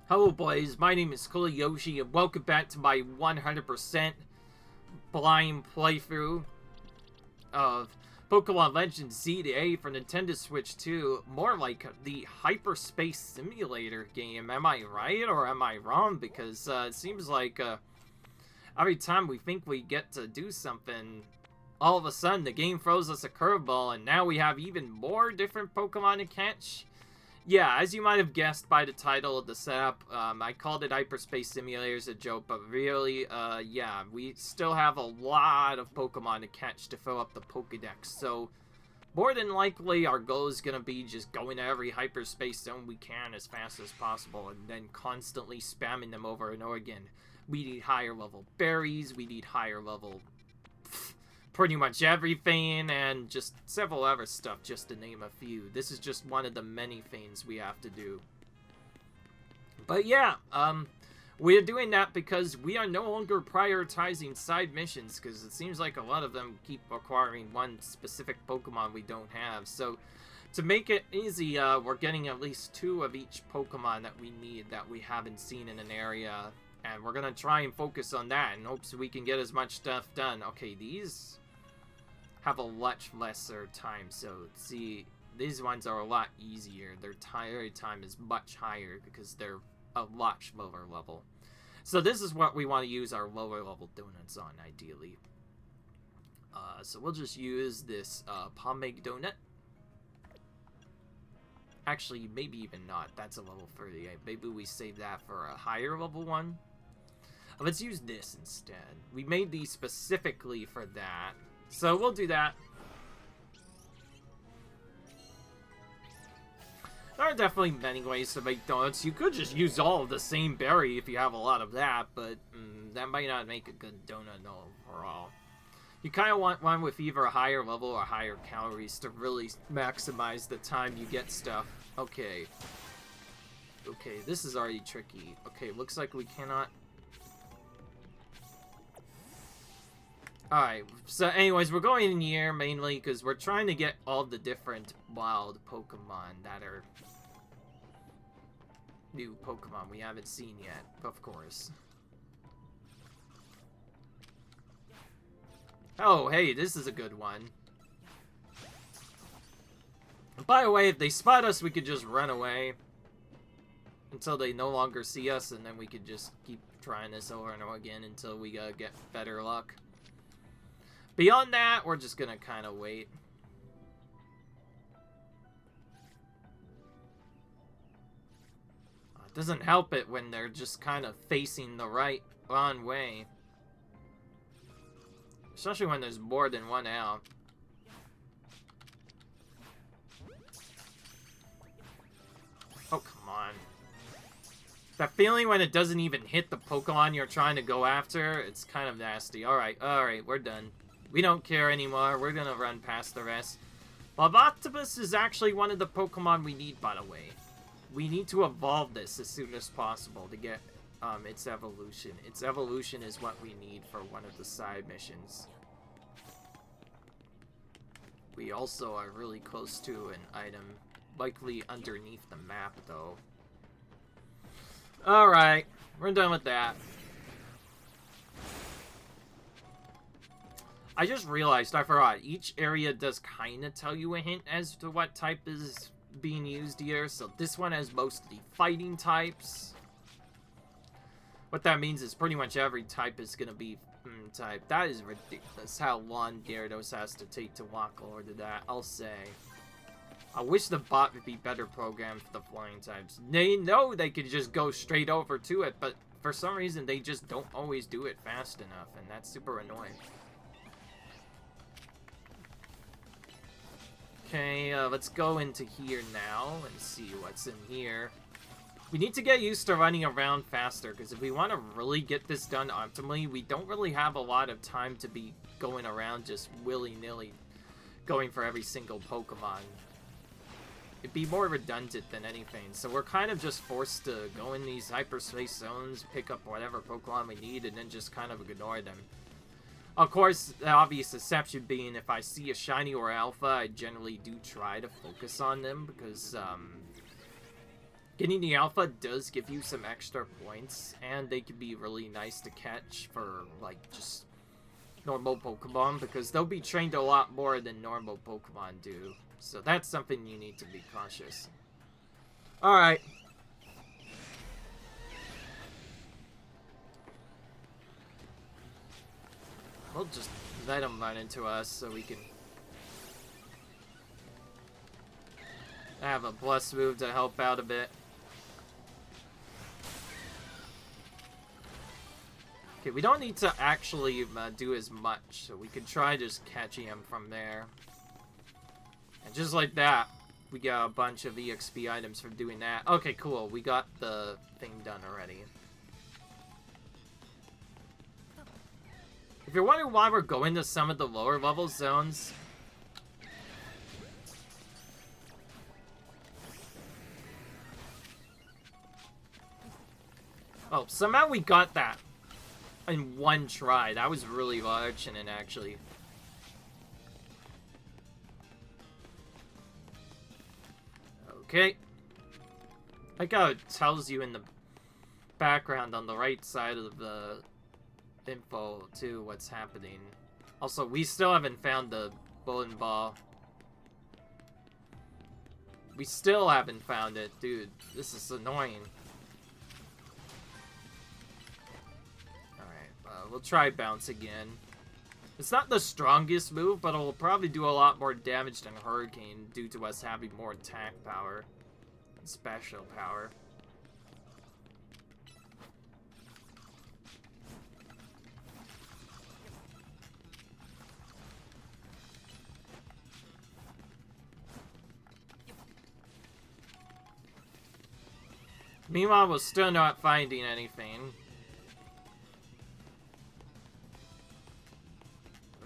Hello boys, my name is Yoshi, and welcome back to my 100% blind playthrough of Pokémon Legends Z-A for Nintendo Switch 2. More like the Hyperspace Simulator game. Am I right or am I wrong? Because it seems like every time we think we get to do something, all of a sudden the game throws us a curveball, and now we have even more different Pokemon to catch. Yeah, as you might have guessed by the title of the setup, I called it Hyperspace Simulator as a joke, but really, yeah, we still have a lot of Pokemon to catch to fill up the Pokédex, so more than likely our goal is going to be just going to every Hyperspace zone we can as fast as possible, and then constantly spamming them over and over again. We need higher level berries, we need higher level pretty much everything, and just several other stuff, just to name a few. This is just one of the many things we have to do. But yeah, we're doing that because we are no longer prioritizing side missions, because it seems like a lot of them keep requiring one specific Pokemon we don't have. So to make it easy, we're getting at least 2 of each Pokemon that we need that we haven't seen in an area, and we're gonna try and focus on that in hopes we can get as much stuff done. Okay, these have a much lesser time, so see, these ones are a lot easier. Their time is much higher because they're a lot lower level. So this is what we want to use our lower level donuts on, ideally. So we'll just use this pomade donut. Actually, maybe even not. That's a level 38. Maybe we save that for a higher level one. Let's use this instead. We made these specifically for that. So we'll do that. There are definitely many ways to make donuts. You could just use all of the same berry if you have a lot of that, but that might not make a good donut overall. You kind of want one with either a higher level or higher calories to really maximize the time you get stuff. Okay. Okay, this is already tricky. Okay, looks like we cannot... Alright, so anyways, we're going in here mainly because we're trying to get all the different wild Pokemon that are new Pokemon we haven't seen yet, of course. Oh, hey, this is a good one. By the way, if they spot us, we could just run away until they no longer see us, and then we could just keep trying this over and over again until we get better luck. Beyond that, we're just gonna kind of wait. It doesn't help it when they're just kind of facing the wrong way. Especially when there's more than one out. Oh, come on. That feeling when it doesn't even hit the Pokemon you're trying to go after, it's kind of nasty. Alright, we're done. We don't care anymore. We're gonna run past the rest. Octopus is actually one of the Pokemon we need, by the way. We need to evolve this as soon as possible to get its evolution. Its evolution is what we need for one of the side missions. We also are really close to an item, likely underneath the map, though. Alright, we're done with that. I just realized, I forgot, each area does kind of tell you a hint as to what type is being used here. So this one has mostly fighting types. What that means is pretty much every type is going to be type. That is ridiculous how long Gyarados has to take to walk over to that, I'll say. I wish the bot would be better programmed for the flying types. They know they could just go straight over to it, but for some reason they just don't always do it fast enough, and that's super annoying. Okay, let's go into here now and see what's in here. We need to get used to running around faster, because if we want to really get this done optimally, we don't really have a lot of time to be going around just willy-nilly going for every single Pokemon. It'd be more redundant than anything, so we're kind of just forced to go in these hyperspace zones, pick up whatever Pokemon we need, and then just kind of ignore them. Of course, the obvious exception being if I see a shiny or alpha, I generally do try to focus on them because Getting the alpha does give you some extra points, and they can be really nice to catch for, like, just normal Pokemon, because they'll be trained a lot more than normal Pokemon do. So that's something you need to be cautious. Alright. We'll just let them run into us so we can have a bless move to help out a bit. Okay, we don't need to actually do as much, so we can try just catching him from there. And just like that, we got a bunch of EXP items from doing that. Okay, cool. We got the thing done already. If you're wondering why we're going to some of the lower level zones, oh, somehow we got that in one try. That was really large, and actually. Okay. Like how it tells you in the background on the right side of the info, too, what's happening. Also, we still haven't found the bowling ball. We still haven't found it, dude. This is annoying. We'll try bounce again. It's not the strongest move, but it'll probably do a lot more damage than Hurricane due to us having more attack power and special power. Meanwhile, we're still not finding anything.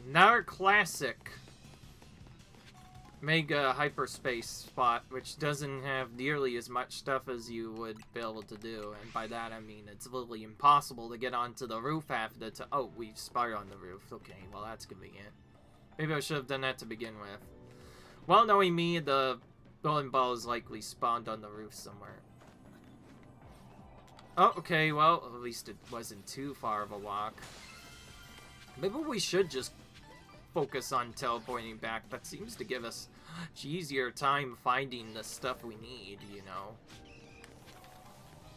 Another classic Mega Hyperspace spot, which doesn't have nearly as much stuff as you would be able to do. And by that I mean it's literally impossible to get onto the roof after the oh, we spire on the roof. Okay, well that's convenient. Maybe I should have done that to begin with. Well, knowing me, the bowling ball is likely spawned on the roof somewhere. Oh, okay, well, at least it wasn't too far of a walk. Maybe we should just focus on teleporting back. That seems to give us easier time finding the stuff we need, you know.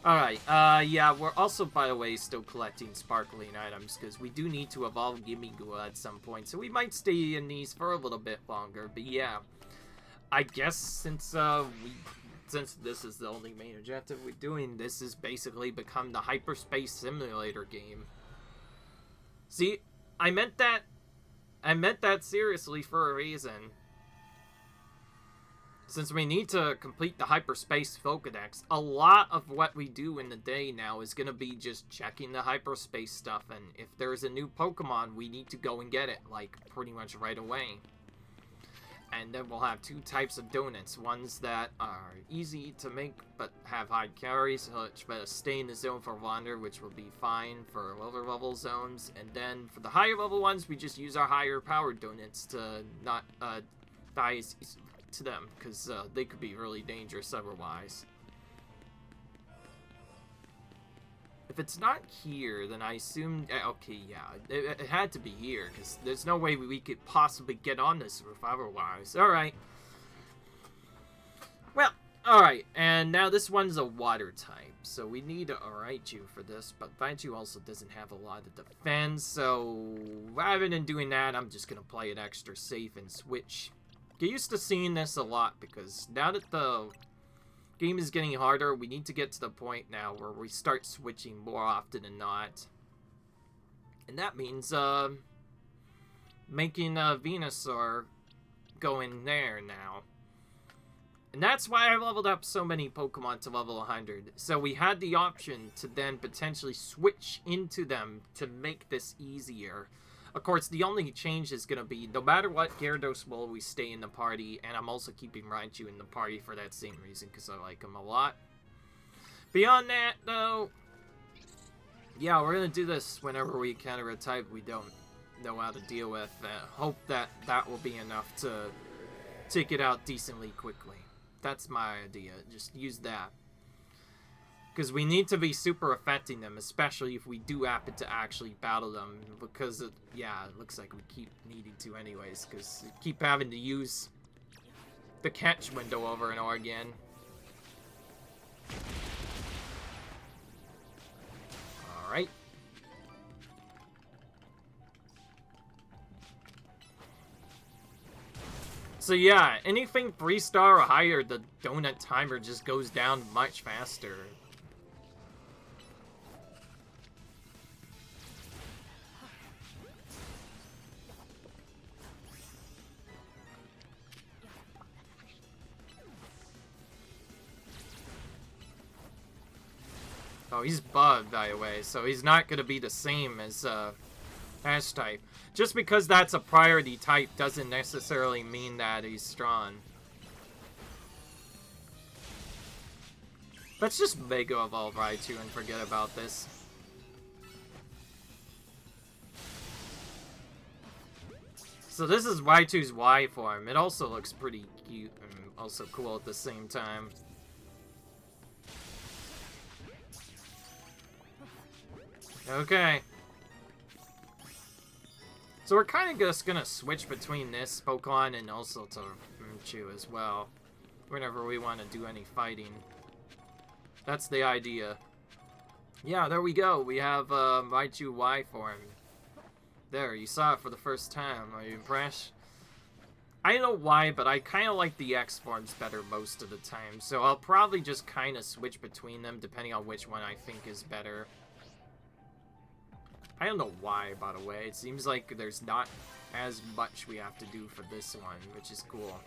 Alright, yeah, we're also, by the way, still collecting sparkling items, because we do need to evolve Gimmighoul at some point, so we might stay in these for a little bit longer, but yeah. I guess since this is the only main objective we're doing, this has basically become the Hyperspace Simulator game. See, I meant that seriously for a reason. Since we need to complete the Hyperspace Pokédex, a lot of what we do in the day now is going to be just checking the Hyperspace stuff, and if there's a new Pokemon, we need to go and get it, like, pretty much right away. And then we'll have two types of donuts, ones that are easy to make but have high calories, which but stay in the zone for longer, which will be fine for lower level zones. And then for the higher level ones, we just use our higher powered donuts to not die to them, because they could be really dangerous otherwise. If it's not here, then I assume... Okay, yeah, it had to be here, because there's no way we could possibly get on this roof otherwise. Alright. Well, alright, and now this one's a water type, so we need a Raichu for this, but Raichu also doesn't have a lot of defense, so rather than doing that, I'm just gonna play it extra safe and switch. Get used to seeing this a lot, because now that the game is getting harder, we need to get to the point now where we start switching more often than not. And that means, making Venusaur go in there now. And that's why I leveled up so many Pokemon to level 100. So we had the option to then potentially switch into them to make this easier. Of course, the only change is going to be, no matter what, Gyarados will always stay in the party, and I'm also keeping Raichu in the party for that same reason, because I like him a lot. Beyond that, though, yeah, we're going to do this whenever we encounter a type we don't know how to deal with. Hope that that will be enough to take it out decently quickly. That's my idea. Just use that. Because we need to be super affecting them, especially if we do happen to actually battle them. Because, yeah, it looks like we keep needing to anyways. Because we keep having to use the catch window over and over again. Alright. So yeah, anything 3-star or higher, the donut timer just goes down much faster. Oh, he's bugged, by the way, so he's not going to be the same as Ash type. Just because that's a priority type doesn't necessarily mean that he's strong. Let's just Mega Evolve Raichu and forget about this. So this is Raichu's Y form. It also looks pretty cute and also cool at the same time. Okay. So we're kind of just gonna switch between this Pokemon and also to Raichu as well, whenever we want to do any fighting. That's the idea. Yeah, there we go. We have Raichu Y form. There, you saw it for the first time. Are you impressed? I don't know why, but I kind of like the X forms better most of the time, so I'll probably just kind of switch between them depending on which one I think is better. I don't know why, by the way. It seems like there's not as much we have to do for this one, which is cool.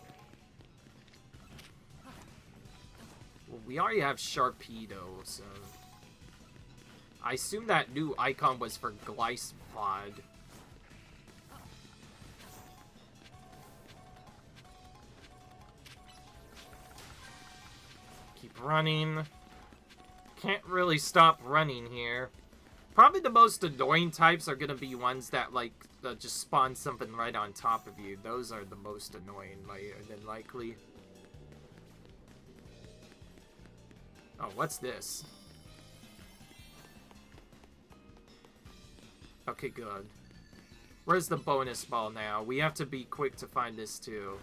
Well, we already have Sharpedo, so... I assume that new icon was for Glycepod. Keep running. Can't really stop running here. Probably the most annoying types are going to be ones that, like, just spawn something right on top of you. Those are the most annoying, than likely. Oh, what's this? Okay, good. Where's the bonus ball now? We have to be quick to find this, too.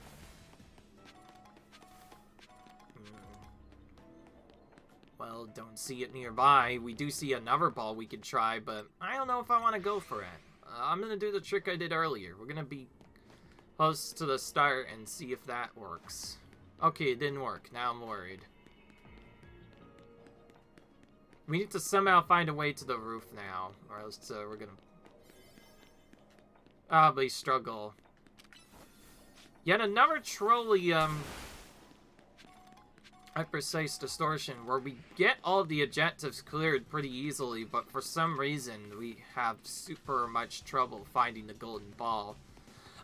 Well, don't see it nearby. We do see another ball we could try, but I don't know if I want to go for it. I'm going to do the trick I did earlier. We're going to be close to the start and see if that works. Okay, it didn't work. Now I'm worried. We need to somehow find a way to the roof now, or else we're going to probably struggle. Yet another trolley, Hyperspace distortion, where we get all of the objectives cleared pretty easily, but for some reason we have super much trouble finding the golden ball.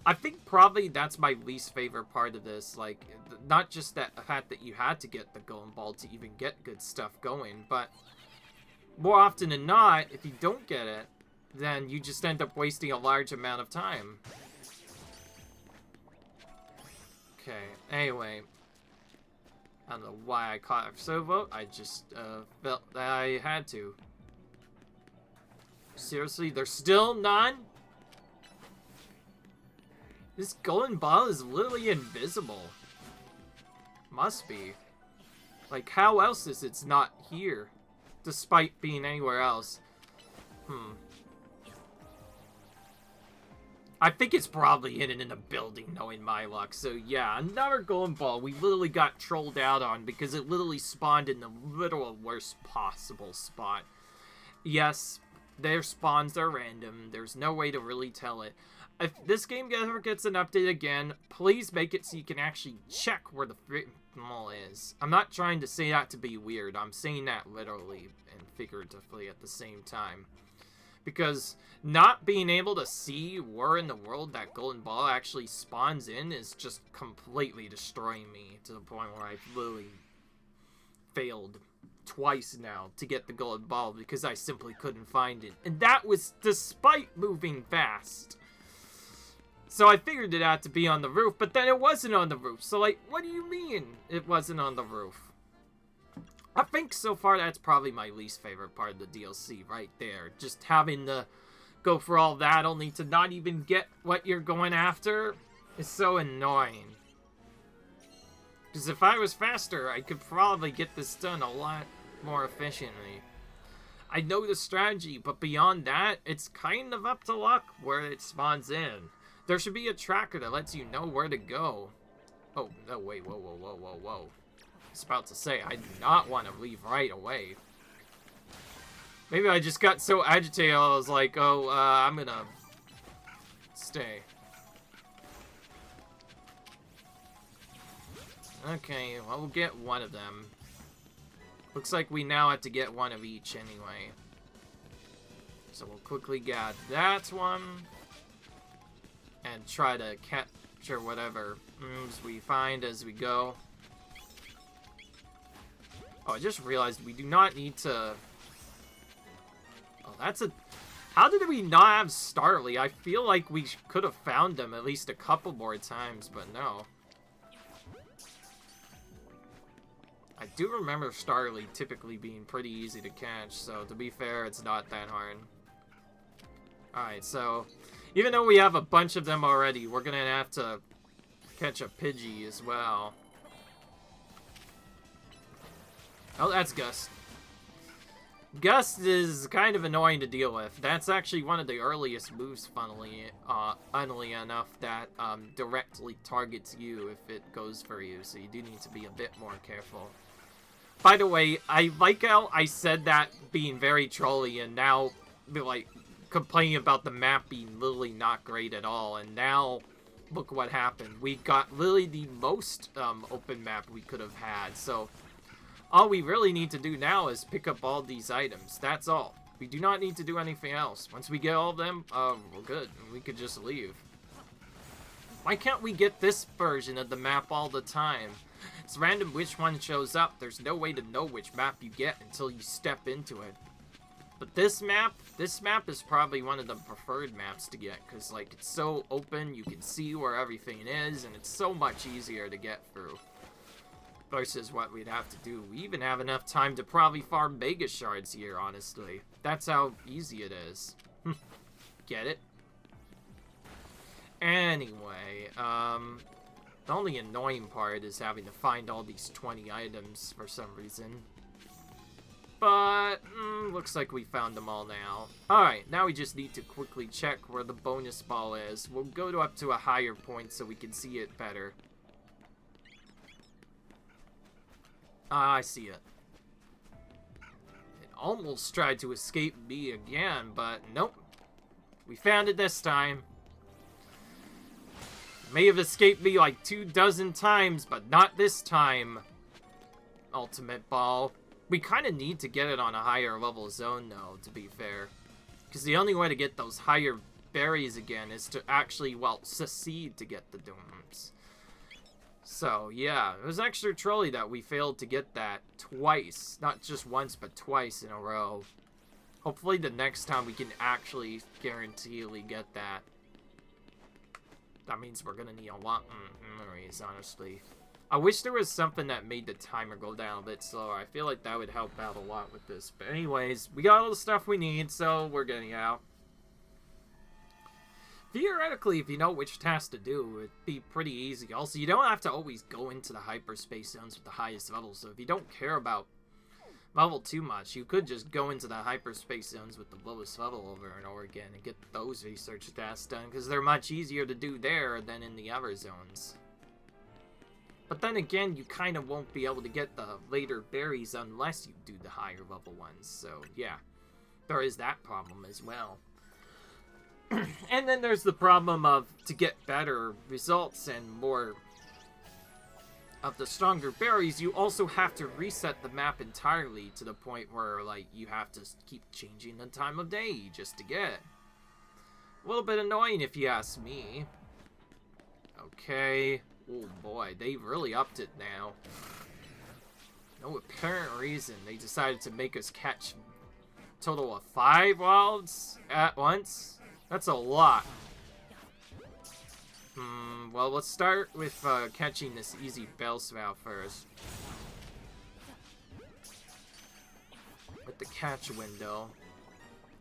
I think probably that's my least favorite part of this, like, not just that fact that you had to get the golden ball to even get good stuff going, but more often than not, if you don't get it, then you just end up wasting a large amount of time. Okay, anyway. I don't know why I caught a Silvo. I just felt that I had to. Seriously, there's still none? This golden ball is literally invisible. Must be. Like, how else is it's not here? Despite being anywhere else. I think it's probably hidden in a building, knowing my luck. So yeah, another golden ball we literally got trolled out on because it literally spawned in the literal worst possible spot. Yes, their spawns are random. There's no way to really tell it. If this game ever gets an update again, please make it so you can actually check where the mall is. I'm not trying to say that to be weird. I'm saying that literally and figuratively at the same time. Because not being able to see where in the world that golden ball actually spawns in is just completely destroying me to the point where I've literally failed twice now to get the golden ball because I simply couldn't find it. And that was despite moving fast. So I figured it had to be on the roof, but then it wasn't on the roof. So, like, what do you mean it wasn't on the roof? I think so far that's probably my least favorite part of the DLC right there. Just having to go for all that only to not even get what you're going after is so annoying. Because if I was faster, I could probably get this done a lot more efficiently. I know the strategy, but beyond that, it's kind of up to luck where it spawns in. There should be a tracker that lets you know where to go. Oh, no, wait, whoa, whoa, whoa, whoa, whoa. I was about to say, I do not want to leave right away. Maybe I just got so agitated, I was like, oh, I'm gonna stay. Okay, well, we'll get one of them. Looks like we now have to get one of each anyway. So we'll quickly get that one. And try to capture whatever moves we find as we go. Oh, I just realized we do not need to... Oh, that's a... How did we not have Starly? I feel like we could have found them at least a couple more times, but no. I do remember Starly typically being pretty easy to catch, so to be fair, it's not that hard. Alright, so even though we have a bunch of them already, we're gonna have to catch a Pidgey as well. Oh, that's Gust. Gust is kind of annoying to deal with. That's actually one of the earliest moves, funnily enough, that directly targets you if it goes for you, so you do need to be a bit more careful. By the way, I like how I said that being very trolly, and now, like, complaining about the map being literally not great at all, and now, look what happened. We got literally the most open map we could have had, so all we really need to do now is pick up all these items. That's all. We do not need to do anything else. Once we get all of them, we're good, and we could just leave. Why can't we get this version of the map all the time? It's random which one shows up. There's no way to know which map you get until you step into it. But this map is probably one of the preferred maps to get, because, like, it's so open, you can see where everything is, and it's so much easier to get through. Versus what we'd have to do. We even have enough time to probably farm Mega Shards here, honestly. That's how easy it is. Get it? Anyway, the only annoying part is having to find all these 20 items for some reason. But, looks like we found them all now. Alright, now we just need to quickly check where the bonus ball is. We'll go up to a higher point so we can see it better. Ah, I see it. It almost tried to escape me again, but nope. We found it this time. May have escaped me like 24 times, but not this time. Ultimate Ball. We kind of need to get it on a higher level zone, though, to be fair. Because the only way to get those higher berries again is to actually, well, succeed to get the domes. So, yeah, it was extra trolly that we failed to get that twice. Not just once, but twice in a row. Hopefully the next time we can actually guaranteedly get that. That means we're gonna need a lot of memories, honestly. I wish there was something that made the timer go down a bit slower. I feel like that would help out a lot with this. But anyways, we got all the stuff we need, so we're getting out. Theoretically, if you know which task to do, it'd be pretty easy. Also, you don't have to always go into the hyperspace zones with the highest level, so if you don't care about level too much, you could just go into the hyperspace zones with the lowest level over and over again and get those research tasks done, because they're much easier to do there than in the other zones. But then again, you kind of won't be able to get the later berries unless you do the higher level ones, so yeah, there is that problem as well. And then there's the problem of, to get better results and more of the stronger berries, you also have to reset the map entirely to the point where, like, you have to keep changing the time of day just to get it. A little bit annoying if you ask me. Okay. Oh boy, they really upped it now. No apparent reason. They decided to make us catch a total of 5 wilds at once. That's a lot. Well, let's start with catching this easy Bellsprout first. get the catch window.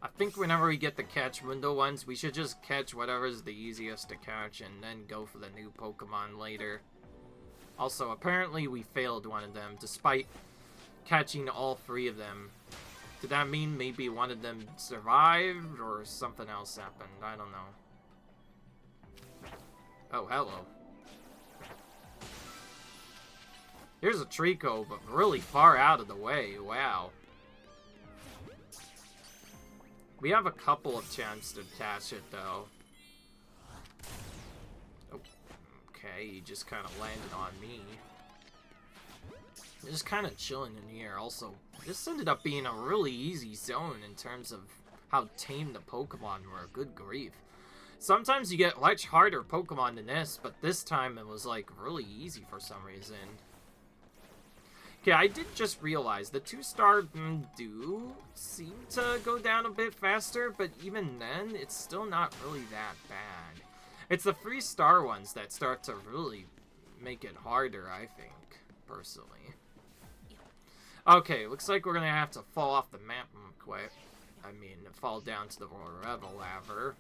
I think whenever we get the catch window ones, we should just catch whatever's the easiest to catch and then go for the new Pokemon later. Also, apparently we failed one of them, despite catching all 3 of them. Did that mean maybe one of them survived, or something else happened? I don't know. Oh, hello. Here's a Trico, but really far out of the way. Wow. We have a couple of chances to catch it, though. Oh, okay, he just kind of landed on me. Just kind of chilling in here. Also, this ended up being a really easy zone in terms of how tame the Pokemon were. Good grief. Sometimes you get much harder Pokemon than this, but this time it was, like, really easy for some reason. Okay, I did just realize the 2-star do seem to go down a bit faster, but even then, it's still not really that bad. It's the 3-star ones that start to really make it harder, I think, personally. Okay, looks like we're gonna have to fall off the map quick. I mean, fall down to the Rebel Laver.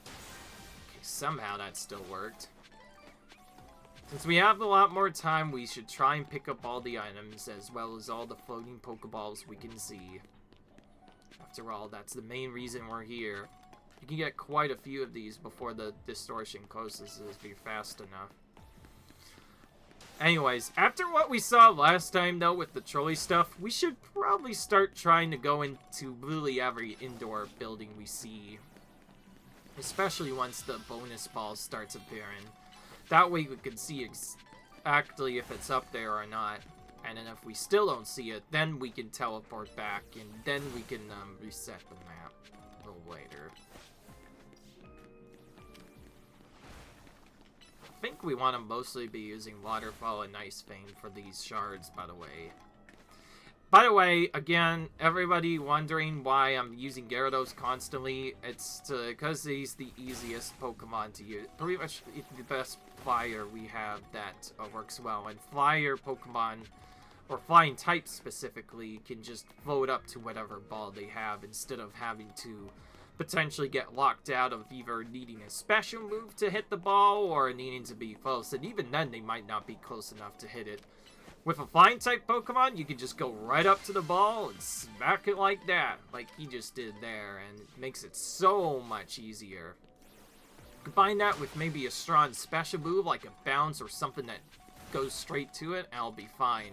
Okay, somehow that still worked. Since we have a lot more time, we should try and pick up all the items, as well as all the floating Pokeballs we can see. After all, that's the main reason we're here. You can get quite a few of these before the distortion closes if you're fast enough. Anyways, after what we saw last time, though, with the trolley stuff, we should probably start trying to go into really every indoor building we see. Especially once the bonus ball starts appearing. That way we can see exactly if it's up there or not. And then if we still don't see it, then we can teleport back, and then we can reset the map a little later. I think we want to mostly be using Waterfall and Ice Vein for these shards, by the way. By the way, again, everybody wondering why I'm using Gyarados constantly, it's because he's the easiest Pokemon to use. Pretty much the best flyer we have that works well. And flyer Pokemon, or flying types specifically, can just float up to whatever ball they have instead of having to potentially get locked out of either needing a special move to hit the ball or needing to be close. And even then, they might not be close enough to hit it. With a flying type Pokemon, you can just go right up to the ball and smack it like that, like he just did there, and it makes it so much easier. Combine that with maybe a strong special move, like a bounce or something that goes straight to it, and I'll be fine.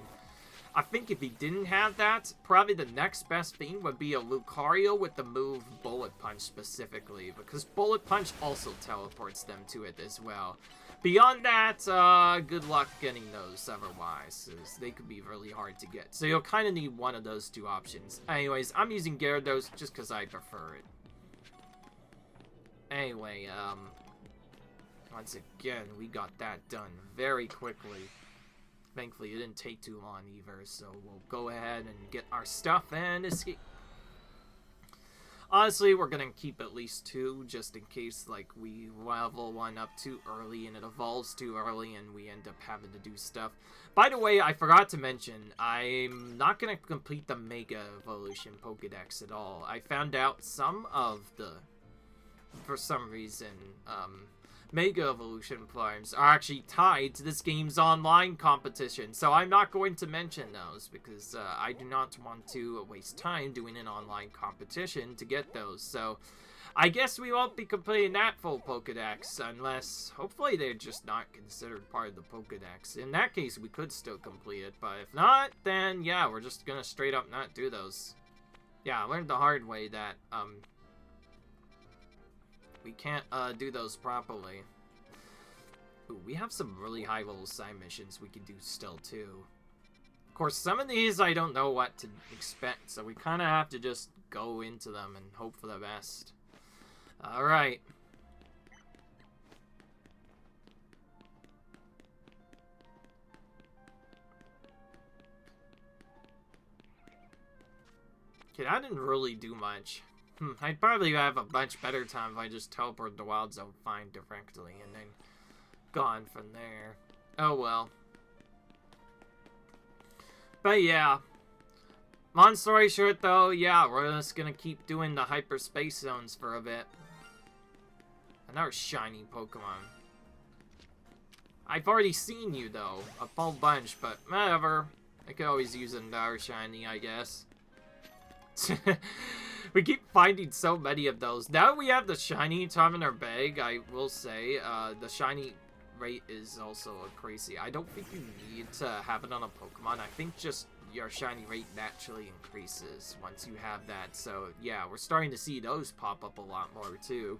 I think if he didn't have that, probably the next best thing would be a Lucario with the move Bullet Punch specifically, because Bullet Punch also teleports them to it as well. Beyond that, good luck getting those otherwise, as they could be really hard to get. So you'll kind of need one of those 2 options. Anyways, I'm using Gyarados just because I prefer it. Anyway, once again, we got that done very quickly. Thankfully, it didn't take too long either, so we'll go ahead and get our stuff and escape. Honestly, we're gonna keep at least 2, just in case, like, we level one up too early and it evolves too early and we end up having to do stuff. By the way, I forgot to mention, I'm not gonna complete the Mega Evolution Pokédex at all. I found out some of the, for some reason, Mega Evolution forms are actually tied to this game's online competition, so I'm not going to mention those because I do not want to waste time doing an online competition to get those. So I guess we won't be completing that full Pokédex unless, hopefully, they're just not considered part of the Pokédex. In that case, we could still complete it, but if not, then yeah, we're just gonna straight up not do those. Yeah, I learned the hard way that we can't do those properly. Ooh, we have some really high level side missions we can do still too. Of course, some of these I don't know what to expect, so we kind of have to just go into them and hope for the best. Alright. Okay, I didn't really do much. I'd probably have a much better time if I just teleport the Wild Zone fine directly and then gone from there. Oh well. But yeah. Long story short, though, yeah, we're just gonna keep doing the hyperspace zones for a bit. Another shiny Pokemon. I've already seen you, though, a whole bunch, but whatever. I could always use another shiny, I guess. We keep finding so many of those. Now we have the shiny time in our bag, I will say, the shiny rate is also crazy. I don't think you need to have it on a Pokemon. I think just your shiny rate naturally increases once you have that. So, yeah, we're starting to see those pop up a lot more, too.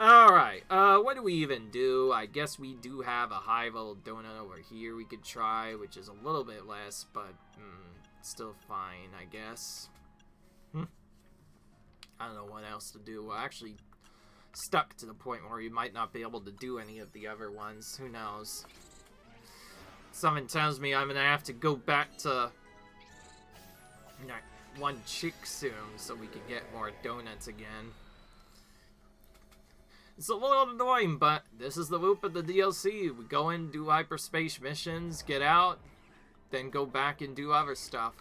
Alright, what do we even do? I guess we do have a high-level donut over here we could try, which is a little bit less, but still fine, I guess. I don't know what else to do. We're actually stuck to the point where we might not be able to do any of the other ones. Who knows? Something tells me I'm gonna have to go back to that one chick soon so we can get more donuts again. It's a little annoying, but this is the loop of the DLC. We go in, do hyperspace missions, get out, then go back and do other stuff.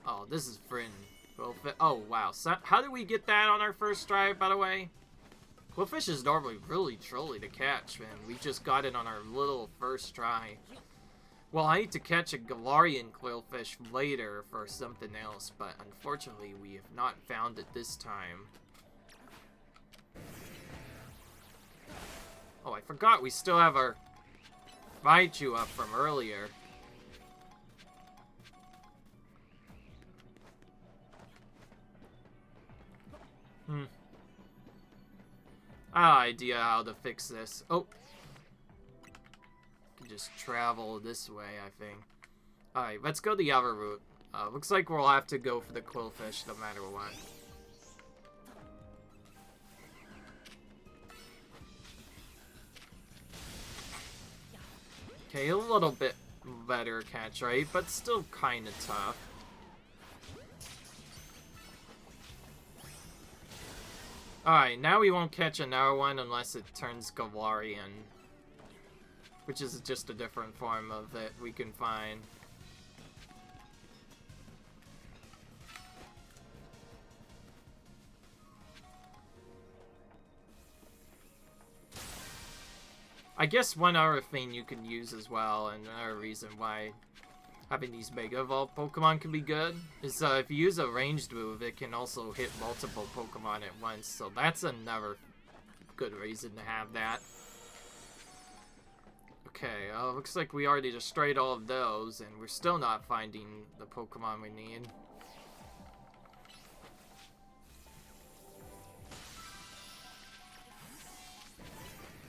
Oh, this is Frin. Oh, wow. So, how did we get that on our first try, by the way? Quillfish is normally really trolly to catch, man. We just got it on our little first try. Well, I need to catch a Galarian Quillfish later for something else, but unfortunately we have not found it this time. Oh, I forgot we still have our Raichu up from earlier. Idea how to fix this. Oh. Just travel this way, I think. Alright, let's go the other route. Looks like we'll have to go for the Quillfish no matter what. Okay, a little bit better catch rate, but still kinda tough. Alright, now we won't catch another one unless it turns Galarian. Which is just a different form of it we can find. I guess one other thing you can use as well, and another reason why having these Mega Evolved Pokemon can be good, is if you use a ranged move, it can also hit multiple Pokemon at once, so that's another good reason to have that. Okay, looks like we already destroyed all of those, and we're still not finding the Pokemon we need.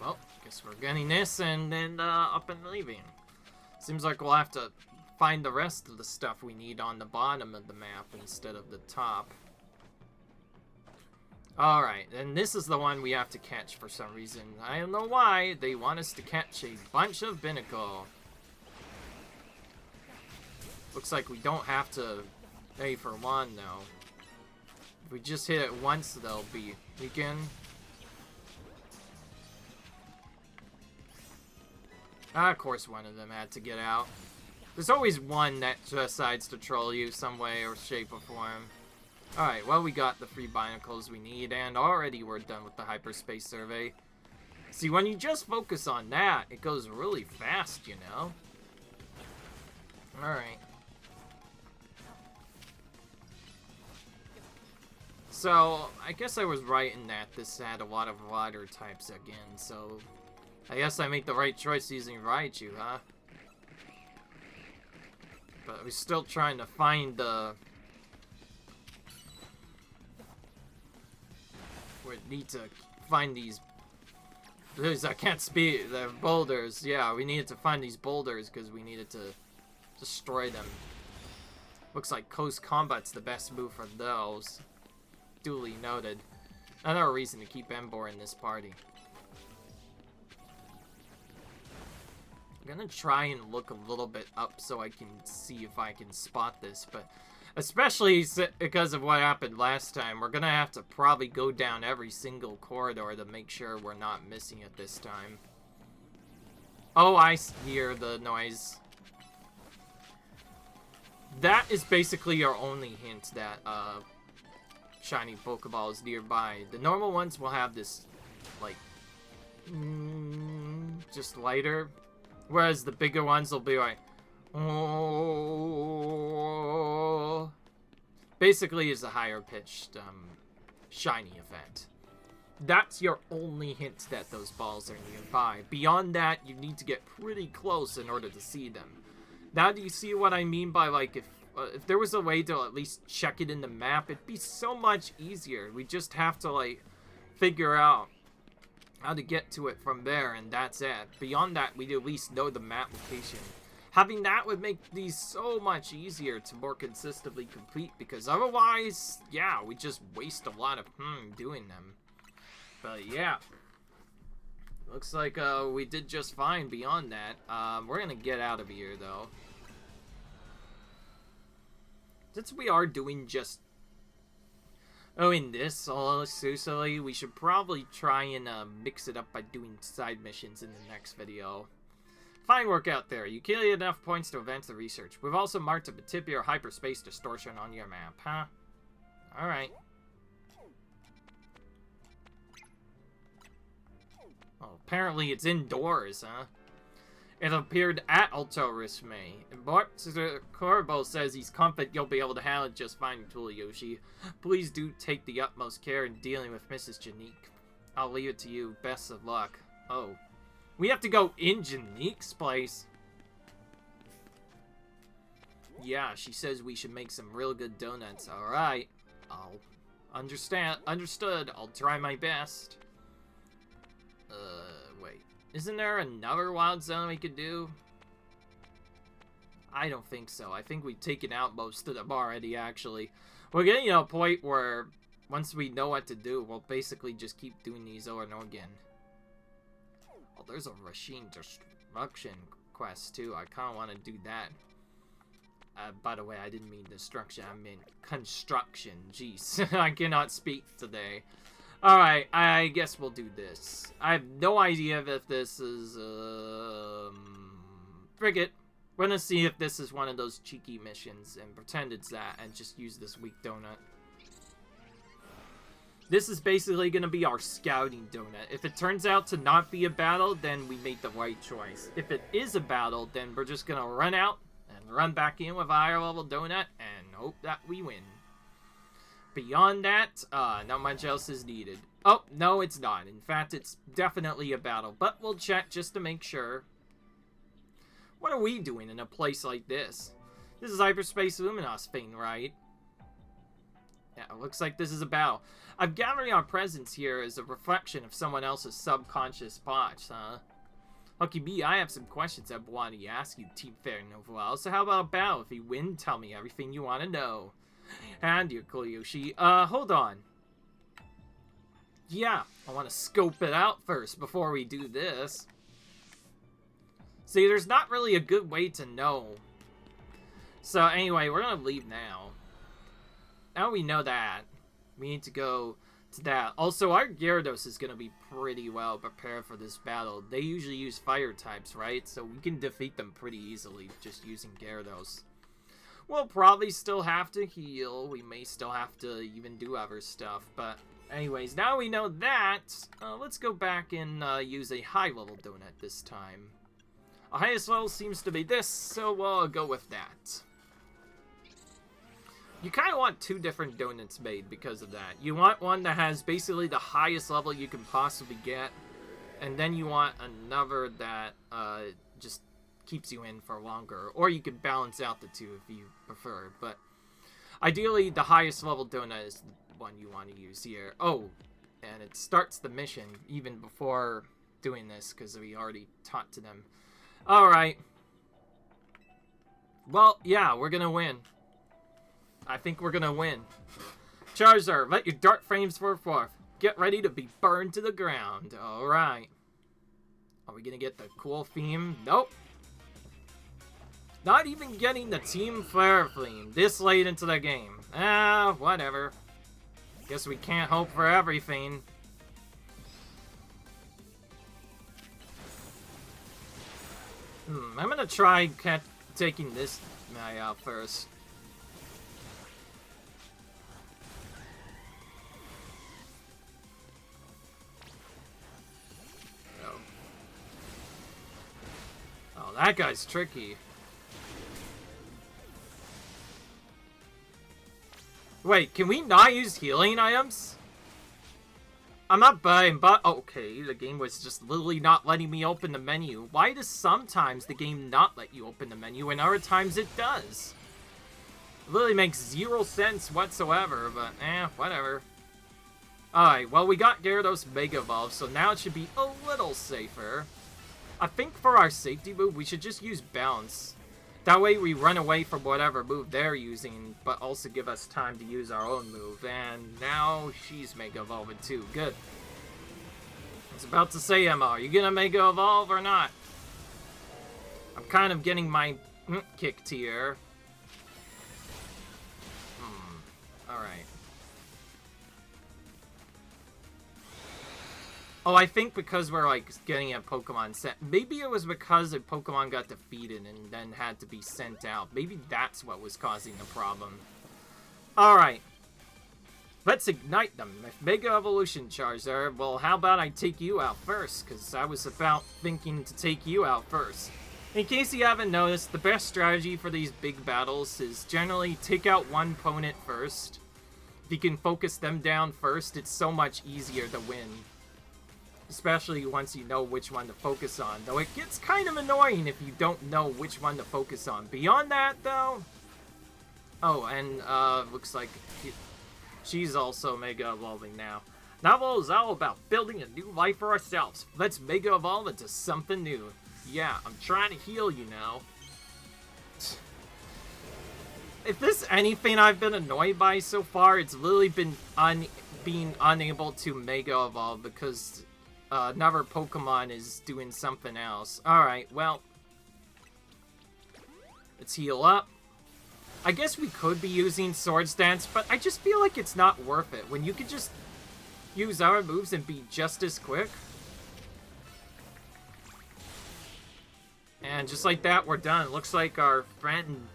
Well, guess we're getting this and then up and leaving. Seems like we'll have to find the rest of the stuff we need on the bottom of the map instead of the top. Alright, and this is the one we have to catch for some reason. I don't know why. They want us to catch a bunch of Binnacle. Looks like we don't have to pay for one, though. If we just hit it once, they'll be weakened. Of course one of them had to get out. There's always one that decides to troll you some way or shape or form. Alright, well, we got the 3 Binicles we need, and already we're done with the Hyperspace survey. See, when you just focus on that, it goes really fast, you know? Alright. So, I guess I was right in that this had a lot of water types again, so I guess I made the right choice using Raichu, huh? But we're still trying to find the... We need to find these... I can't speak. They're boulders. Yeah, we needed to find these boulders because we needed to destroy them. Looks like close combat's the best move for those. Duly noted. Another reason to keep Emboar in this party. I'm gonna try and look a little bit up so I can see if I can spot this, but... Especially because of what happened last time, we're gonna have to probably go down every single corridor to make sure we're not missing it this time. Oh, I hear the noise. that is basically your only hint that shiny Pokeball is nearby. The normal ones will have this, like, just lighter, whereas the bigger ones will be like, oh. Basically is a higher pitched shiny effect. That's your only hint that those balls are nearby. Beyond that, you need to get pretty close in order to see them. Now, do you see what I mean by, like, if there was a way to at least check it in the map, it'd be so much easier. We just have to, like, figure out how to get to it from there, and that's it. Beyond that, we'd at least know the map location. Having that would make these so much easier to more consistently complete, because otherwise, yeah, we just waste a lot of doing them. But yeah, looks like we did just fine beyond that. We're gonna get out of here though, since we are doing just in this all exclusively. We should probably try and mix it up by doing side missions in the next video. Fine work out there. You killed enough points to advance the research. We've also marked up a tip or hyperspace distortion on your map, huh? Alright. Oh, apparently it's indoors, huh? It appeared at Alto Risme. But Corbo says he's confident you'll be able to handle it just fine, Yoshi. Please do take the utmost care in dealing with Mrs. Janique. I'll leave it to you. Best of luck. Oh. We have to go in Janique's place. Yeah, she says we should make some real good donuts. Alright. I'll understood. I'll try my best. Wait. Isn't there another wild zone we could do? I don't think so. I think we've taken out most of them already, actually. We're getting to a point where once we know what to do, we'll basically just keep doing these over and over again. Oh, there's a machine destruction quest, too. I kind of want to do that. By the way, I didn't mean destruction. I meant construction. Jeez. I cannot speak today. Alright, I guess we'll do this. I have no idea if this is, Frigate. We're gonna see if this is one of those cheeky missions and pretend it's that and just use this weak donut. This is basically gonna be our scouting donut. If it turns out to not be a battle, then we made the right choice. If it is a battle, then we're just gonna run out and run back in with a higher level donut and hope that we win. Beyond that, not much else is needed. Oh, no, it's not. In fact, it's definitely a battle, but we'll check just to make sure. What are we doing in a place like this? This is Hyperspace Luminose thing, right? Yeah, it looks like this is a battle. I'm gathering our presence here as a reflection of someone else's subconscious thoughts, huh? Lucky me, I have some questions I've wanted to ask you, Team Fair Novel. So how about a battle? If you win, tell me everything you want to know. And you're cool, Yoshi. Hold on. Yeah, I want to scope it out first before we do this. See, there's not really a good way to know. So anyway, we're gonna leave now. Now we know that. We need to go to that. Also, our Gyarados is gonna be pretty well prepared for this battle. They usually use fire types, right? So we can defeat them pretty easily just using Gyarados. We'll probably still have to heal. We may still have to even do other stuff. But anyways, now we know that, let's go back and use a high-level donut this time. Our highest level seems to be this, so we'll go with that. You kind of want two different donuts made because of that. You want one that has basically the highest level you can possibly get, and then you want another that just keeps you in for longer, or you can balance out the two if you prefer, but ideally the highest level donut is the one you want to use here. Oh, and it starts the mission even before doing this because we already talked to them. Alright. Well, yeah, we're gonna win. I think we're gonna win. Charizard, let your dark flames forth. Get ready to be burned to the ground. Alright. Are we gonna get the cool theme? Nope. Not even getting the Team Flare theme this late into the game. Ah, whatever. Guess we can't hope for everything. I'm gonna try taking this guy out first. that guy's tricky. Wait, can we not use healing items? I'm not buying, but okay, the game was just literally not letting me open the menu. Why does sometimes the game not let you open the menu and other times it does? It literally makes 0 sense whatsoever, but whatever. Alright, well we got Gyarados Mega Evolve, so now it should be a little safer. I think for our safety move, we should just use Bounce. That way we run away from whatever move they're using, but also give us time to use our own move. And now she's Mega Evolving too. Good. I was about to say, Emma, are you gonna Mega Evolve or not? I'm kind of getting my kicked here. Alright. Oh, I think because we're, like, getting a Pokemon sent... Maybe it was because a Pokemon got defeated and then had to be sent out. Maybe that's what was causing the problem. Alright. Let's ignite them. If Mega Evolution Charizard, well, how about I take you out first? Because I was about thinking to take you out first. In case you haven't noticed, the best strategy for these big battles is generally take out one opponent first. If you can focus them down first, it's so much easier to win. Especially once you know which one to focus on. Though it gets kind of annoying if you don't know which one to focus on. Beyond that, though... Oh, and, looks like she's also Mega Evolving now. Novel is all about building a new life for ourselves. Let's Mega Evolve into something new. Yeah, I'm trying to heal you now. If there's anything I've been annoyed by so far, it's literally been being unable to Mega Evolve because... another Pokemon is doing something else. Alright, well. Let's heal up. I guess we could be using Swords Dance, but I just feel like it's not worth it. When you could just use our moves and be just as quick. And just like that, we're done. Looks like our friend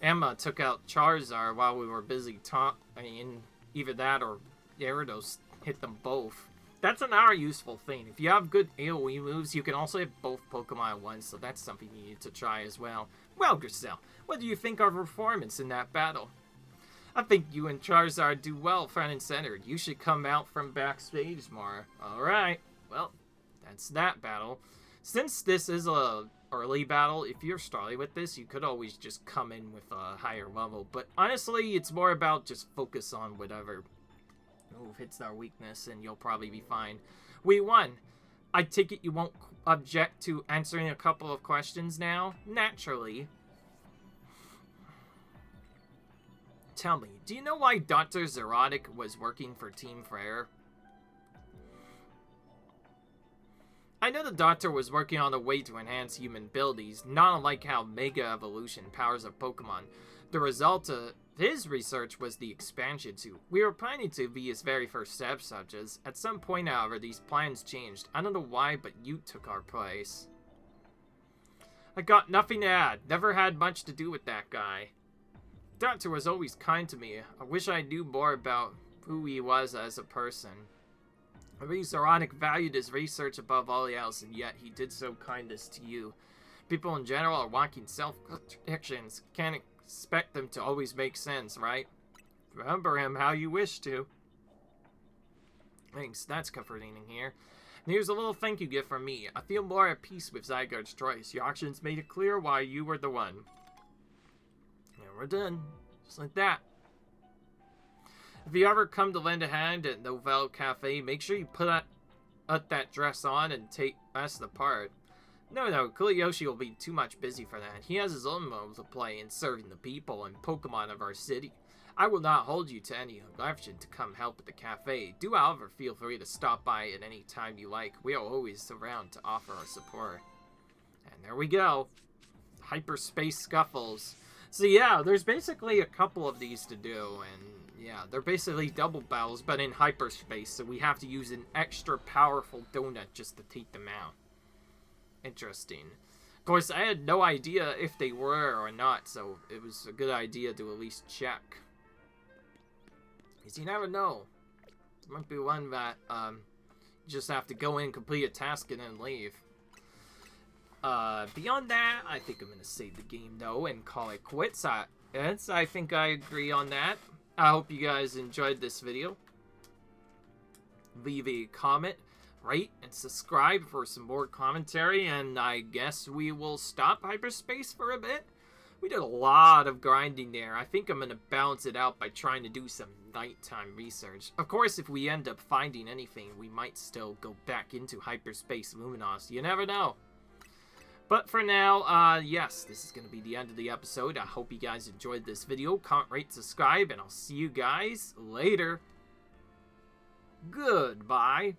Emma took out Charizard while we were busy I mean, either that or Gyarados hit them both. That's another useful thing. If you have good AoE moves, you can also hit both Pokemon at once, so that's something you need to try as well. Well, Griselle, what do you think of our performance in that battle? I think you and Charizard do well front and center. You should come out from backstage more. Alright, well, that's that battle. Since this is a early battle, if you're starting with this, you could always just come in with a higher level. But honestly, it's more about just focus on whatever move hits our weakness and you'll probably be fine. We won. I take it you won't object to answering a couple of questions now? Naturally. Tell me, do you know why Dr. Zerotic was working for Team Frere? I know the Doctor was working on a way to enhance human abilities, not unlike how Mega Evolution powers a Pokemon. The result of his research was the expansion suit. We were planning to be his very first test subjects. At some point, however, these plans changed. I don't know why, but you took our place. I got nothing to add. Never had much to do with that guy. Doctor was always kind to me. I wish I knew more about who he was as a person. Zerotic valued his research above all else, and yet he did so kindness to you. People in general are walking self-contradictions. Can't expect them to always make sense, right? Remember him how you wish to. Thanks, that's comforting in here. And here's a little thank you gift from me. I feel more at peace with Zygarde's choice. Your actions made it clear why you were the one. And we're done. Just like that. If you ever come to lend a hand at Novell Cafe, make sure you put that dress on and take us the part. No, Kuliyoshi will be too much busy for that. He has his own role to play in serving the people and Pokemon of our city. I will not hold you to any obligation to come help at the cafe. Do, however, feel free to stop by at any time you like. We are always around to offer our support. And there we go. Hyperspace Scuffles. So yeah, there's basically a couple of these to do, and yeah, they're basically double battles, but in hyperspace, so we have to use an extra powerful donut just to take them out. Interesting. Of course, I had no idea if they were or not, so it was a good idea to at least check. Because you never know. There might be one that, you just have to go in, complete a task, and then leave. Beyond that, I think I'm going to save the game, though, and call it quits. I think I agree on that. I hope you guys enjoyed this video. Leave a comment, rate, and subscribe for some more commentary, and I guess we will stop Hyperspace for a bit. We did a lot of grinding there. I think I'm going to balance it out by trying to do some nighttime research. Of course, if we end up finding anything, we might still go back into Hyperspace Luminose. You never know. But for now, yes, this is going to be the end of the episode. I hope you guys enjoyed this video. Comment, rate, subscribe, and I'll see you guys later. Goodbye.